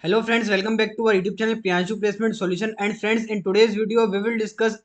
Hello friends, welcome back to our YouTube channel Priyanshu Placement Solution. And friends, in today's video we will discuss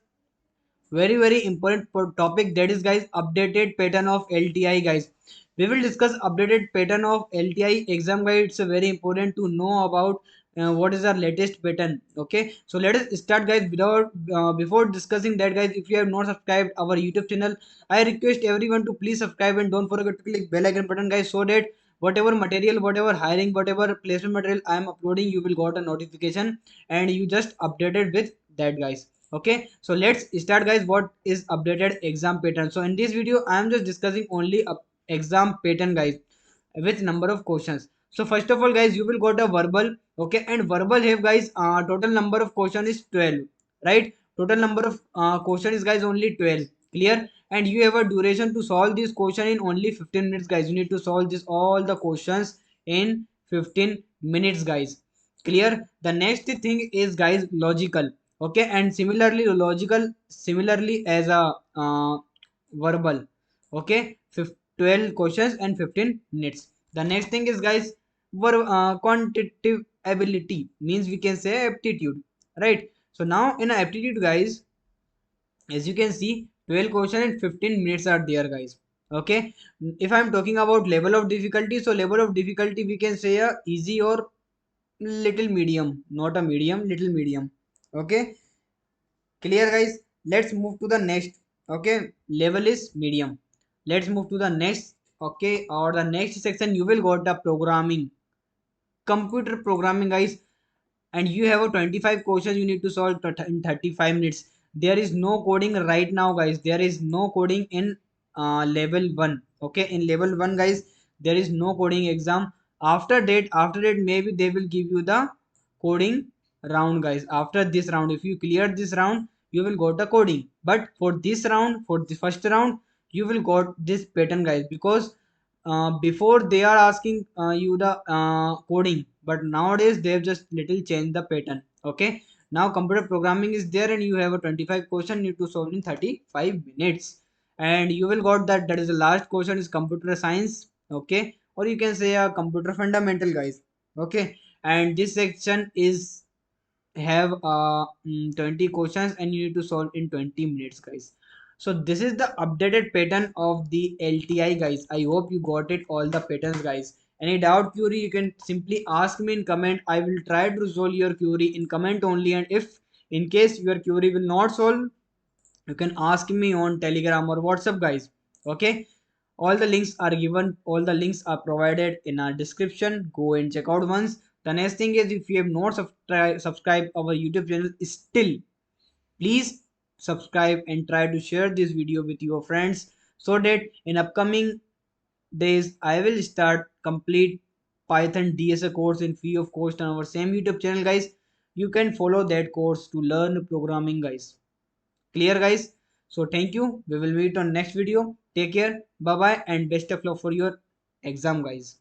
very important topic, that is guys updated pattern of LTI guys. We will discuss updated pattern of LTI exam guide. It's a very important to know about what is our latest pattern. Okay, so let us start guys. Without before discussing that guys, if you have not subscribed our YouTube channel, I request everyone to please subscribe and don't forget to click bell icon button guys, so that whatever material, whatever hiring, whatever placement material I am uploading, you will got a notification and you just updated with that guys. Okay, so let's start guys. What is updated exam pattern? So in this video I am just discussing only exam pattern guys with number of questions. So first of all guys, you will got a verbal. Okay, and verbal have guys total number of question is 12, right? Total number of question is guys only 12. Clear? And you have a duration to solve this question in only 15 minutes guys. You need to solve this all the questions in 15 minutes guys. Clear? The next thing is guys logical. Okay, and similarly logical similarly as a verbal. Okay, 12 questions and 15 minutes. The next thing is guys quantitative ability, means we can say aptitude, right? So now in aptitude guys, as you can see 12 question and 15 minutes are there guys. Okay, if I'm talking about level of difficulty, so level of difficulty we can say a easy or little medium, not a medium, little medium. Okay, clear guys. Let's move to the next. Okay, level is medium. Let's move to the next. Okay, or the next section you will got the programming, computer programming guys. And you have a 25 questions you need to solve in 35 minutes. There is no coding right now guys. There is no coding in level 1. Okay, in level 1 guys there is no coding exam. After that maybe they will give you the coding round guys. After this round, if you clear this round, you will got the coding. But for this round, for the first round, you will got this pattern guys, because before they are asking you the coding, but nowadays they have just little changed the pattern. Okay, now computer programming is there and you have a 25 question need to solve in 35 minutes. And you will got that is the last question is computer science. Okay, or you can say a computer fundamental guys. Okay, and this section is have 20 questions and you need to solve in 20 minutes guys. So this is the updated pattern of the LTI guys. I hope you got it all the patterns guys. Any doubt, query, you can simply ask me in comment. I will try to resolve your query in comment only. And if in case your query will not solve, you can ask me on Telegram or WhatsApp guys. Okay, all the links are given, all the links are provided in our description. Go and check out once. The next thing is, if you have not subscribed our YouTube channel still, please subscribe and try to share this video with your friends, so that in upcoming days I will start complete Python DSA course in free of cost on our same YouTube channel guys. You can follow that course to learn programming guys. Clear guys? So thank you. We will meet on next video. Take care. Bye bye and best of luck for your exam guys.